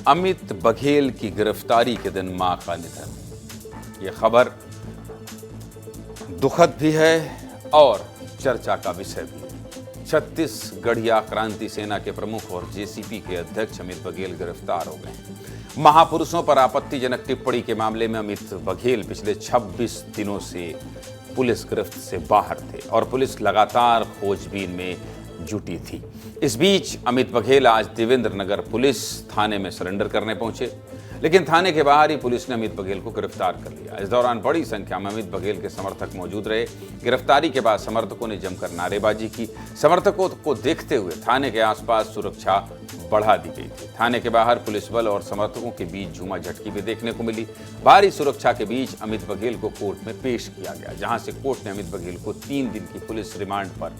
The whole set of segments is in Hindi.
अमित बघेल की गिरफ्तारी के दिन मां का निधन। ये खबर दुखद भी है और चर्चा का विषय भी है। छत्तीसगढ़िया क्रांति सेना के प्रमुख और जेसीपी के अध्यक्ष अमित बघेल गिरफ्तार हो गए। महापुरुषों पर आपत्तिजनक टिप्पणी के मामले में अमित बघेल पिछले 26 दिनों से पुलिस गिरफ्त से बाहर थे और पुलिस लगातार खोजबीन में जुटी थी। इस बीच अमित बघेल आज देवेंद्र नगर पुलिस थाने में सरेंडर करने पहुंचे, लेकिन थाने के बाहर ही पुलिस ने अमित बघेल को गिरफ्तार कर लिया। इस दौरान बड़ी संख्या में अमित बघेल के समर्थक मौजूद रहे। गिरफ्तारी के बाद समर्थकों ने जमकर नारेबाजी की। समर्थकों को देखते हुए थाने के आसपास सुरक्षा बढ़ा दी गई थी। थाने के बाहर पुलिस बल और समर्थकों के बीच झूमा झटकी भी देखने को मिली। भारी सुरक्षा के बीच अमित बघेल को कोर्ट में पेश किया गया, जहां से कोर्ट ने अमित बघेल को 3 दिन की पुलिस रिमांड पर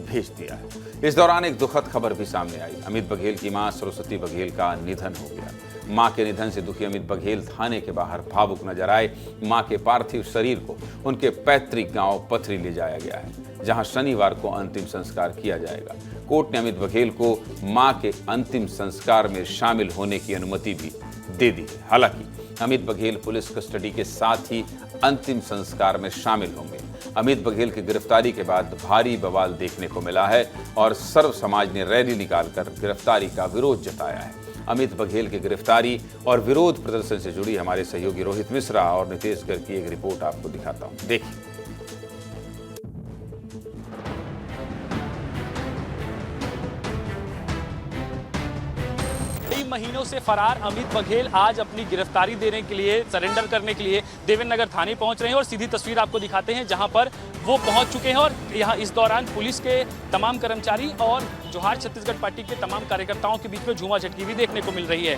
भेज दिया है। इस दौरान एक दुखद खबर भी सामने आई। अमित बघेल की मां सरस्वती बघेल का निधन हो गया। मां के निधन से दुखी अमित बघेल थाने के बाहर भावुक नजर आए। मां के पार्थिव शरीर को उनके पैतृक गांव पथरी ले जाया गया है, जहां शनिवार को अंतिम संस्कार किया जाएगा। कोर्ट ने अमित बघेल को मां के अंतिम संस्कार में शामिल होने की अनुमति भी दे दी है। हालांकि अमित बघेल पुलिस कस्टडी के साथ ही अंतिम संस्कार में शामिल होंगे। अमित बघेल की गिरफ्तारी के बाद भारी बवाल देखने को मिला है और सर्व समाज ने रैली निकालकर गिरफ्तारी का विरोध जताया है। अमित बघेल की गिरफ्तारी और विरोध प्रदर्शन से जुड़ी हमारे सहयोगी रोहित मिश्रा और नितेश गर्ग की एक रिपोर्ट आपको दिखाता हूं, देखिए। कई महीनों से फरार अमित बघेल आज अपनी गिरफ्तारी देने के लिए, सरेंडर करने के लिए देवेंद्र नगर थाने पहुंच रहे हैं और सीधी तस्वीर आपको दिखाते हैं जहां पर वो पहुंच चुके हैं। और यहां इस दौरान पुलिस के तमाम कर्मचारी और जोहार छत्तीसगढ़ पार्टी के तमाम कार्यकर्ताओं के बीच में झूमा झटकी भी देखने को मिल रही है।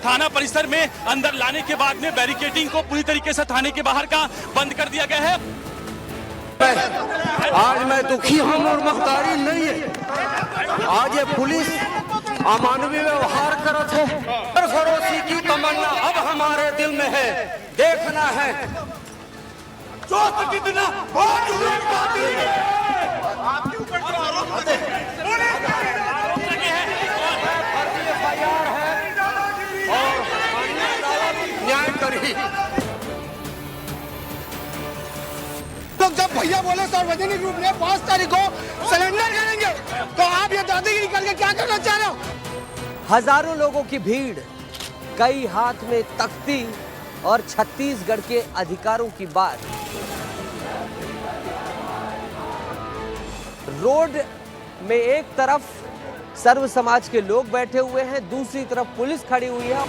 थाना परिसर में अंदर लाने के बाद में बैरिकेडिंग को पूरी तरीके से थाने के बाहर का बंद कर दिया गया है। आज मैं दुखी हूं और मखदारी नहीं है। आज ये पुलिस अमानवीय व्यवहार करत है। सरफरोशी की तमन्ना अब हमारे दिल में है, देखना है कितना आपके ऊपर जो आरोप है और न्याय करी। तो जब भैया बोले सार्वजनिक रूप में 5 तारीख को सरेंडर करेंगे, तो आप ये दादागिरी करके क्या करना चाह रहे हो? हजारों लोगों की भीड़, कई हाथ में तख्ती और छत्तीसगढ़ के अधिकारों की बात। रोड में एक तरफ सर्व समाज के लोग बैठे हुए हैं, दूसरी तरफ पुलिस खड़ी हुई है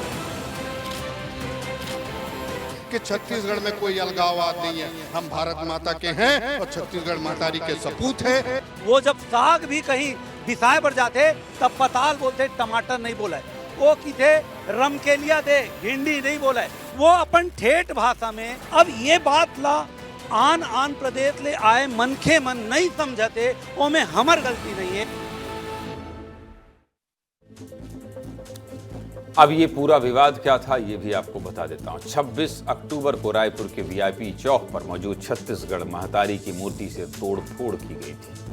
कि छत्तीसगढ़ में कोई अलगाववाद नहीं है। हम भारत माता के हैं और छत्तीसगढ़ मातारी के सपूत हैं। वो जब साग भी कहीं दिशाए बढ़ जाते तब पताल बोलते, टमाटर नहीं बोला है। वो किथे रम के लिया दे, भिंडी नहीं बोला है। वो अपन ठेठ भाषा में। अब ये बात ला आन प्रदेश ले आए मनखे मन नहीं समझते, वो में हमार गलती नहीं है। अब ये पूरा विवाद क्या था ये भी आपको बता देता हूं। 26 अक्टूबर को रायपुर के वीआईपी चौक पर मौजूद छत्तीसगढ़ महतारी की मूर्ति से तोड़फोड़ की गई थी।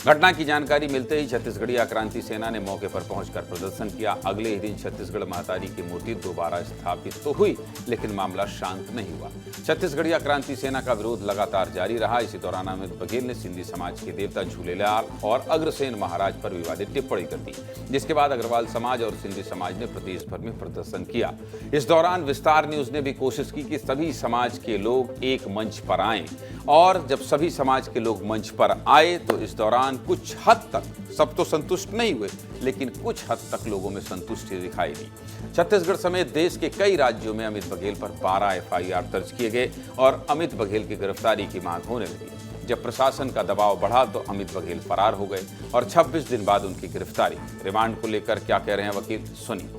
घटना की जानकारी मिलते ही छत्तीसगढ़िया क्रांति सेना ने मौके पर पहुंचकर प्रदर्शन किया। अगले ही दिन छत्तीसगढ़ महतारी की मूर्ति दोबारा स्थापित तो हुई, लेकिन मामला शांत नहीं हुआ। छत्तीसगढ़िया क्रांति सेना का विरोध लगातार जारी रहा। इसी दौरान अमित बघेल ने सिंधी समाज के देवता झूलेलाल और अग्रसेन महाराज पर विवादित टिप्पणी कर दी, जिसके बाद अग्रवाल समाज और सिंधी समाज ने प्रदेश भर में प्रदर्शन किया। इस दौरान विस्तार न्यूज ने भी कोशिश की कि सभी समाज के लोग एक मंच पर आएं, और जब सभी समाज के लोग मंच पर आए तो इस दौरान कुछ हद तक, सब तो संतुष्ट नहीं हुए, लेकिन कुछ हद तक लोगों में संतुष्टि दिखाई दी। छत्तीसगढ़ समेत देश के कई राज्यों में अमित बघेल पर 12 एफआईआर दर्ज किए गए और अमित बघेल की गिरफ्तारी की मांग होने लगी। जब प्रशासन का दबाव बढ़ा तो अमित बघेल फरार हो गए और 26 दिन बाद उनकी गिरफ्तारी। रिमांड को लेकर क्या कह रहे हैं वकील, सुनिए।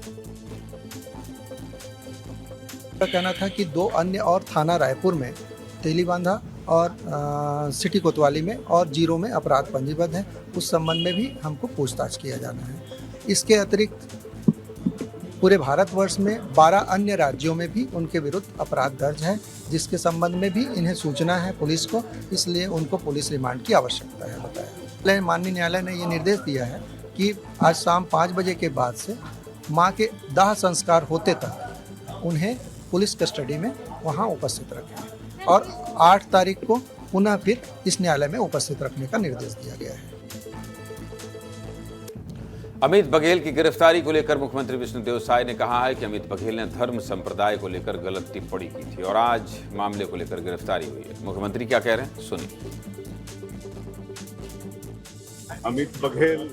कहना था कि 2 अन्य और थाना रायपुर में, तेलीबांधा और सिटी कोतवाली में और जीरो में अपराध पंजीबद्ध है। उस संबंध में भी हमको पूछताछ किया जाना है। इसके अतिरिक्त पूरे भारतवर्ष में 12 अन्य राज्यों में भी उनके विरुद्ध अपराध दर्ज है, जिसके संबंध में भी इन्हें सूचना है पुलिस को, इसलिए उनको पुलिस रिमांड की आवश्यकता है बताया। माननीय न्यायालय ने ये निर्देश दिया है कि आज शाम 5 बजे के बाद से माँ के दाह संस्कार होते तक उन्हें पुलिस कस्टडी में वहाँ उपस्थित रखें और 8 तारीख को पुनः फिर इस न्यायालय में उपस्थित रखने का निर्देश दिया गया है। अमित बघेल की गिरफ्तारी को लेकर मुख्यमंत्री विष्णुदेव साय ने कहा है कि अमित बघेल ने धर्म संप्रदाय को लेकर गलत टिप्पणी की थी और आज मामले को लेकर गिरफ्तारी हुई है। मुख्यमंत्री क्या कह रहे हैं, सुनिए। अमित बघेल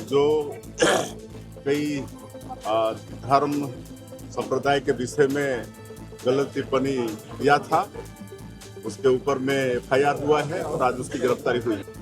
जो कई धर्म संप्रदाय के विषय में गलत टिप्पणी किया था, उसके ऊपर में FIR हुआ है और आज उसकी गिरफ्तारी हुई है।